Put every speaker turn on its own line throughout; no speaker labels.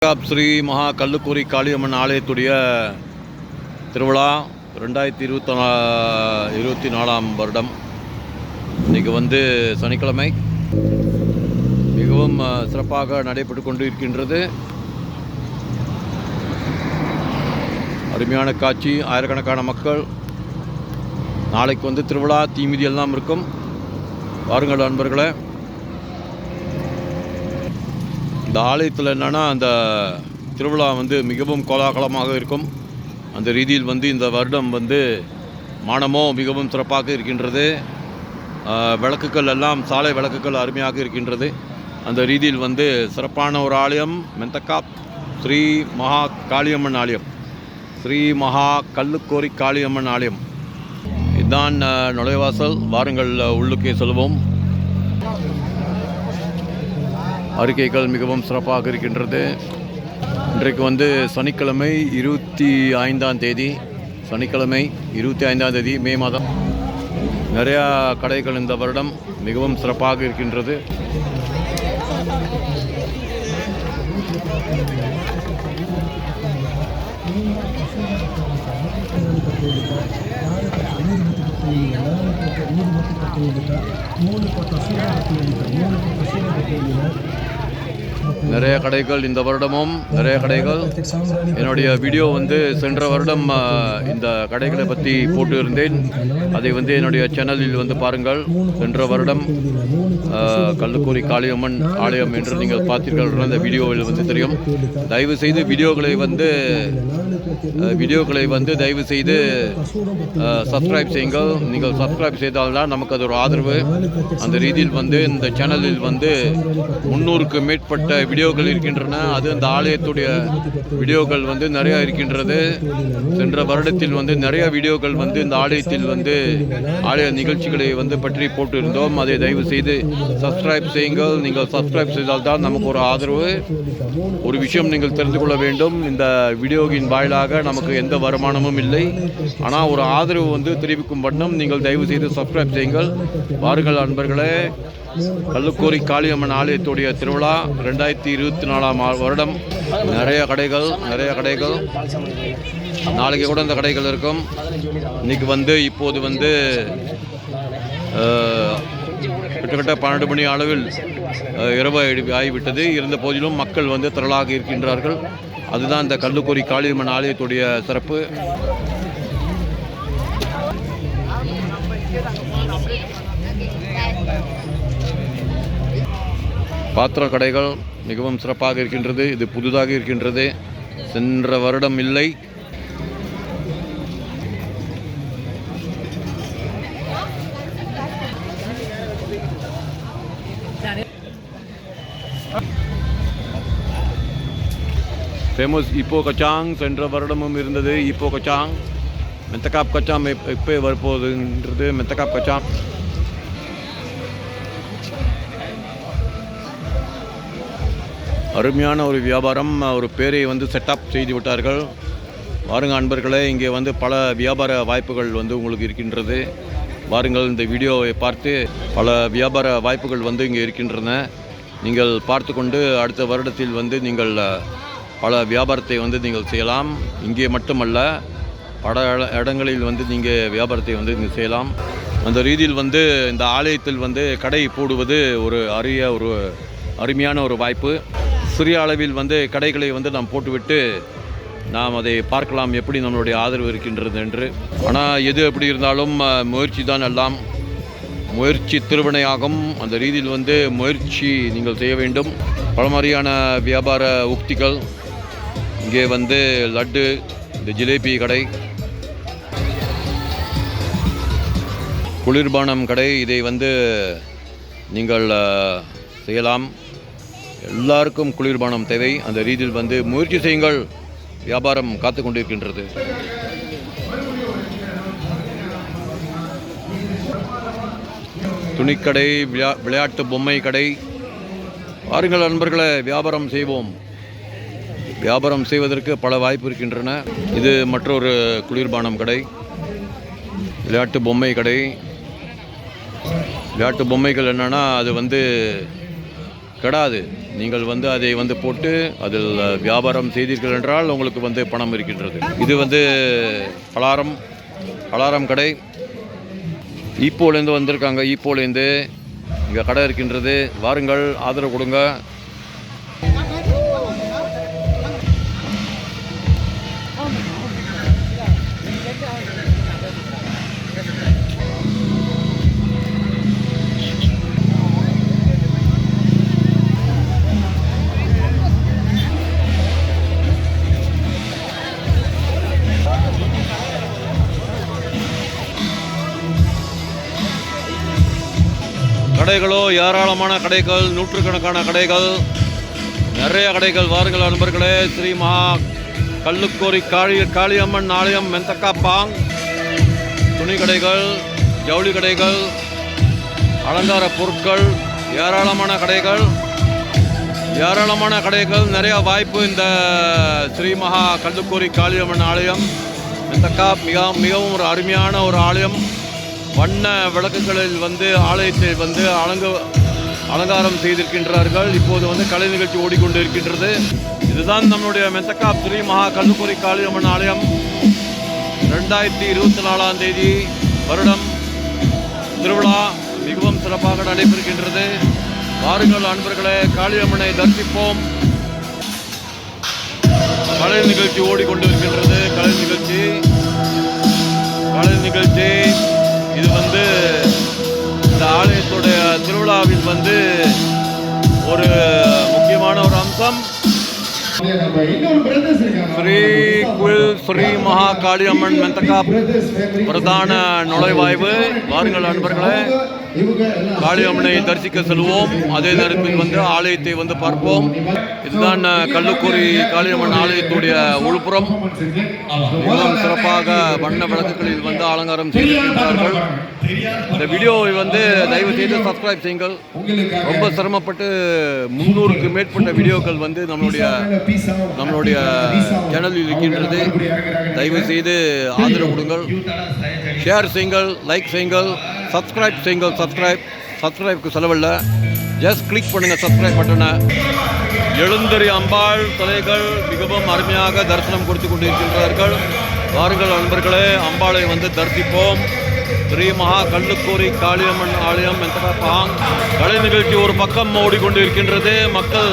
ஸ்ரீ மகா கல்லுக்கூரி காளியம்மன் ஆலயத்துடைய திருவிழா 2024 வருடம். இன்றைக்கி சனிக்கிழமை மிகவும் சிறப்பாக நடைபெற்று கொண்டு இருக்கின்றது. அருமையான காட்சி, ஆயிரக்கணக்கான மக்கள். நாளைக்கு திருவிழா, தீமிதி எல்லாம் இருக்கும். வாருங்கள் நண்பர்களே. இந்த ஆலயத்தில் என்னென்னா, அந்த திருவிழா மிகவும் கோலாகலமாக இருக்கும். அந்த ரீதியில் இந்த வருடம் மானமோ மிகவும் சிறப்பாக இருக்கின்றது. விளக்குகள் எல்லாம் சாலை விளக்குகள் அருமையாக இருக்கின்றது. அந்த ரீதியில் சிறப்பான ஒரு ஆலயம் மெந்தக்காப் ஸ்ரீ மகா காளியம்மன் ஆலயம், ஸ்ரீ மகா கல்லுக்கோரி காளியம்மன் ஆலயம். இதுதான் நுழைவாசல். வாருங்கள் உள்ளுக்கே செல்வோம். அறிக்கைகள் மிகவும் சிறப்பாக இருக்கின்றது. இன்றைக்கு சனிக்கிழமை 25ஆம் தேதி, சனிக்கிழமை 25ஆம் தேதி மே மாதம். நிறையா கடைகள் இந்த வருடம் மிகவும் சிறப்பாக இருக்கின்றது. நிறைய கடைகள் இந்த வருடமும் நிறைய கடைகள். என்னுடைய வீடியோ சென்ற வருடம் இந்த கடைகளை பற்றி போட்டு இருந்தேன். அதை என்னுடைய சேனலில் பாருங்கள். சென்ற வருடம் கல்லுக்கூரி காளியம்மன் ஆலயம் என்று நீங்கள் பார்த்தீர்கள். அந்த வீடியோவில் தெரியும். தயவு செய்து வீடியோக்களை தயவு செய்து சப்ஸ்கிரைப் செய்யுங்கள். நீங்கள் சப்ஸ்கிரைப் செய்தால்தான் நமக்கு அது ஒரு ஆதரவு. அந்த ரீதியில் இந்த சேனலில் 300க்கு மேற்பட்ட வீடியோக்கள் இருக்கின்றன. அது அந்த ஆலயத்துடைய வீடியோக்கள் நிறைய இருக்கின்றது. சென்ற வருடத்தில் நிறைய வீடியோக்கள் இந்த ஆலயத்தில் ஆலய நிகழ்ச்சிகளை பற்றி போட்டு இருந்தோம். அதை தயவு செய்து சப்ஸ்கிரைப் செய்யுங்கள். நீங்கள் சப்ஸ்கிரைப் செய்தால்தான் நமக்கு ஒரு ஆதரவு. ஒரு விஷயம் நீங்கள் தெரிந்து கொள்ள வேண்டும். இந்த வீடியோவின் வாயிலாக நமக்கு எந்த வருமானமும் இல்லை. ஆனால் ஒரு ஆதரவு தெரிவிக்கும் வண்ணம் நீங்கள் தயவு செய்து சப்ஸ்கிரைப் செய்யுங்கள். வாருங்கள் நண்பர்களே. கல்லுக்கூரி காளியம்மன் ஆலயத்துடைய திருவிழா 2024 வருடம். நிறைய கடைகள். நாளைக்கு கூட இந்த கடைகள் இருக்கும். இன்னைக்கு இப்போது கிட்டத்தட்ட 12 மணி அளவில் இரவு ஆகிவிட்டது. இருந்த போதிலும் மக்கள் திரளாக இருக்கின்றார்கள். அதுதான் இந்த கல்லுக்கூரி காளியம்மன் ஆலயத்துடைய சிறப்பு. பாத்திர கடைகள் மிகவும் சிறப்பாக இருக்கின்றது. இது புதுதாக இருக்கின்றது. சென்ற வருடம் இல்லை. ஃபேமஸ் இப்போ கச்சாங் சென்ற வருடமும் இருந்தது. இப்போ கச்சாங், மெந்தக்காப் கச்சாம் இப்போ வரப்போகுதுன்றது மெந்தக்காப் கச்சாம். அருமையான ஒரு வியாபாரம், ஒரு பேரை செட்டப் செய்து விட்டார்கள். வாருங்க அன்பர்களே. இங்கே பல வியாபார வாய்ப்புகள் உங்களுக்கு இருக்கின்றது. வாருங்கள், இந்த வீடியோவை பார்த்து பல வியாபார வாய்ப்புகள் இங்கே இருக்கின்றன. நீங்கள் பார்த்து கொண்டு அடுத்த வருடத்தில் நீங்கள் பல வியாபாரத்தை நீங்கள் செய்யலாம். இங்கே மட்டுமல்ல, பல இடங்களில் நீங்கள் வியாபாரத்தை நீங்கள் செய்யலாம். அந்த ரீதியில் இந்த ஆலயத்தில் கடை போடுவது ஒரு அருமையான ஒரு வாய்ப்பு. சிறிய அளவில் கடைகளை நாம் போட்டுவிட்டு நாம் அதை பார்க்கலாம், எப்படி நம்மளுடைய ஆதரவு இருக்கின்றது என்று. ஆனால் எது எப்படி இருந்தாலும் முயற்சி தான் எல்லாம். முயற்சி திருவினையாகும். அந்த ரீதியில் முயற்சி நீங்கள் செய்ய வேண்டும். பல மாதிரியான வியாபார உக்திகள் இங்கே லட்டு, இந்த ஜிலேபி கடை, குளிர்பானம் கடை, இதை நீங்கள் செய்யலாம். எல்லாருக்கும் குளிர்பானம் தேவை. அந்த ரீதியில் முயற்சி செய்யுங்கள். வியாபாரம் காத்து கொண்டிருக்கின்றது. துணிக்கடை, விளையாட்டு பொம்மை கடை. வாருங்கள் நண்பர்களே, வியாபாரம் செய்வோம். வியாபாரம் செய்வதற்கு பல வாய்ப்பு இருக்கின்றன. இது மற்றொரு குளிர்பானம் கடை, விளையாட்டு பொம்மை கடை. விளையாட்டு பொம்மைகள் என்னென்னா, அது கெடாது. நீங்கள் வந்து அதை வந்து போட்டு அதில் வியாபாரம் செய்தீர்கள் என்றால் உங்களுக்கு வந்து பணம் இருக்கின்றது. இது வந்து பலாரம் கடை. ஈப்போலேருந்து வந்திருக்காங்க. ஈப்போலேருந்து இங்கே கடை இருக்கின்றது. வாருங்கள், ஆதரவு கொடுங்க. கடைகளோ ஏராளமான கடைகள், நூற்றுக்கணக்கான கடைகள், நிறைய கடைகள். வாருங்கள் நண்பர்களே. ஸ்ரீ மகா கல்லுக்கோரி காளியம்மன் ஆலயம் மெந்தக்கா பாங். துணி கடைகள், ஜவுளி கடைகள், அலங்கார பொருட்கள், ஏராளமான கடைகள், நிறைய வாய்ப்பு. இந்த ஸ்ரீ மகா கல்லுக்கோரி காளியம்மன் ஆலயம் மெந்தக்கா மிகவும் ஒரு அருமையான ஒரு ஆலயம். வண்ண விளக்குகளில் வந்து ஆலயத்தை வந்து அலங்காரம் செய்திருக்கின்றார்கள். இப்போது வந்து கலை நிகழ்ச்சி ஓடிக்கொண்டு இருக்கின்றது. இதுதான் நம்முடைய மெந்தக்கா ஸ்ரீ மகா கல்லுக்கோரி காளியம்மன் ஆலயம். 2024 வருடம் திருவிழா மிகவும் சிறப்பாக நடைபெறுகின்றது. வாருங்கள் நண்பர்களே, காளியம்மனை தரிசிப்போம். கலை நிகழ்ச்சி ஓடிக்கொண்டிருக்கின்றது. கலை நிகழ்ச்சி இது வந்து இந்த ஆலயத்துடைய திருவிழாவில் வந்து ஒரு முக்கியமான ஒரு அம்சம். ஸ்ரீ மகா காளியம்மன் மெந்தக்கா பிரதான நுழைவாய்வு. வாருங்கள் நண்பர்களே, காளியம்மனை தரிசிக்க செல்வோம். அதே நேரத்தில் வந்து ஆலயத்தை வந்து பார்ப்போம். இதுதான் கல்லுக்கோரி காளியம்மன் ஆலயத்துடைய உள்புறம். மிகவும் சிறப்பாக வண்ண விளக்குகளில் வந்து அலங்காரம் செய்திருக்கிறார்கள். இந்த வீடியோவை வந்து தயவு செய்து சப்ஸ்கிரைப் செய்யுங்கள். ரொம்ப சிரமப்பட்டு 300க்கு மேற்பட்ட வீடியோக்கள் வந்து நம்மளுடைய சேனலில் இருக்கின்றது. தயவு செய்து ஆதரவு கொடுங்கள், ஷேர் செய்யுங்கள், லைக் செய்யுங்கள், சப்ஸ்கிரைப் செய்யுங்கள். சப்ஸ்கிரைப்க்கு செலவில்லை, ஜஸ்ட் கிளிக் பண்ணுங்கள் சப்ஸ்கிரைப் பட்டனை. எழுந்தறி அம்பாள் தலைகள் மிகவும் அருமையாக தரிசனம் கொடுத்து கொண்டிருக்கின்றார்கள். வாருங்கள் நண்பர்களே, அம்பாளை வந்து தரிசிப்போம். ஸ்ரீ மகா கல்லுக்கோரி காளியம்மன் ஆலயம் மெந்தக்கா பாங். கலை நிகழ்ச்சி ஒரு பக்கம் ஓடிக்கொண்டிருக்கின்றது. மக்கள்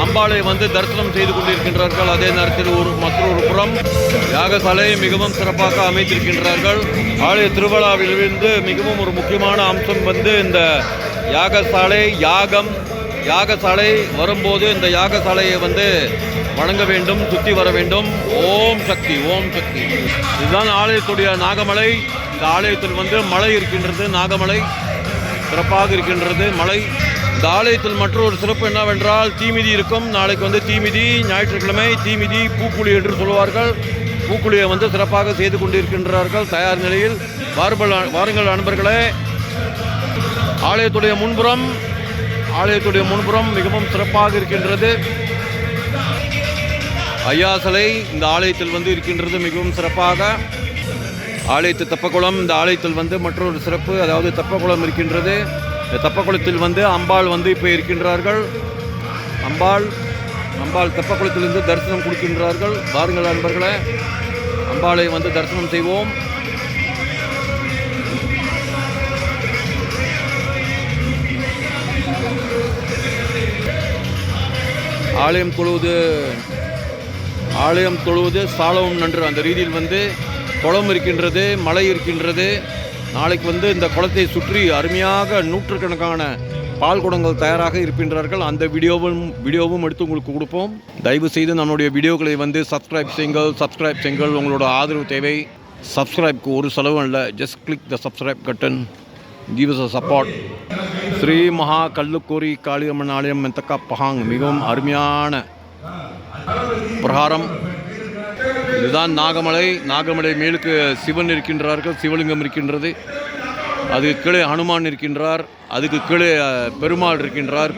அம்பாளை வந்து தரிசனம் செய்து கொண்டிருக்கின்றார்கள். அதே நேரத்தில் மற்றொரு புறம் யாகசாலை மிகவும் சிறப்பாக அமைத்திருக்கின்றார்கள். ஆலய திருவிழாவிலிருந்து மிகவும் ஒரு முக்கியமான அம்சம் வந்து இந்த யாகசாலை வரும்போது இந்த யாகசாலையை வந்து வணங்க வேண்டும், சுற்றி வர வேண்டும். ஓம் சக்தி. இதுதான் ஆலயத்துடைய நாகமலை. இந்த ஆலயத்தில் வந்து மலை இருக்கின்றது. நாகமலை சிறப்பாக இருக்கின்றது. மலை. இந்த ஆலயத்தில் மற்றொரு சிறப்பு என்னவென்றால் தீமிதி இருக்கும். நாளைக்கு வந்து தீமிதி, ஞாயிற்றுக்கிழமை தீமிதி, பூக்குழி என்று சொல்வார்கள். பூக்குழியை வந்து சிறப்பாக செய்து கொண்டிருக்கின்றார்கள் தயார் நிலையில். வாருங்கள் நண்பர்களே. ஆலயத்துடைய முன்புறம் மிகவும் சிறப்பாக இருக்கின்றது. ஐயாசலை இந்த ஆலயத்தில் வந்து இருக்கின்றது மிகவும் சிறப்பாக. ஆலயத்து தெப்பக்குளம். இந்த ஆலயத்தில் வந்து மற்றொரு சிறப்பு, அதாவது தெப்பக்குளம் இருக்கின்றது. இந்த தெப்பக்குளத்தில் வந்து அம்பாள் வந்து இப்போ இருக்கின்றார்கள். அம்பாள் தெப்பக்குளத்திலிருந்து தரிசனம் கொடுக்கின்றார்கள். வாருங்கள் நண்பர்களே, அம்பாளை வந்து தரிசனம் செய்வோம். ஆலயம் தொழுவது சாலவும் நன்று. அந்த ரீதியில் வந்து குளம் இருக்கின்றது, மலை இருக்கின்றது. நாளைக்கு வந்து இந்த குளத்தை சுற்றி அருமையாக நூற்றுக்கணக்கான பால் குடங்கள் தயாராக இருக்கின்றார்கள். அந்த வீடியோவும் எடுத்து உங்களுக்கு கொடுப்போம். தயவு செய்து நம்மளுடைய வீடியோக்களை வந்து சப்ஸ்கிரைப் செய்யுங்கள். உங்களோட ஆதரவு தேவை. சப்ஸ்கிரைப்க்கு ஒரு செலவும் இல்லை. Just click the subscribe button. Give us a support. Sri Maha Kallukkori Kaliamman ஆலயம் மெந்தக்கா பஹாங் மிகவும் அருமையான பிரகாரம். இதுதான் நாகமலை மேலுக்கு சிவன் இருக்கின்றார்கள், சிவலிங்கம் இருக்கின்றது. அதுக்கு கீழே ஹனுமான் இருக்கின்றார், அதுக்கு கீழே பெருமாள் இருக்கின்றார்.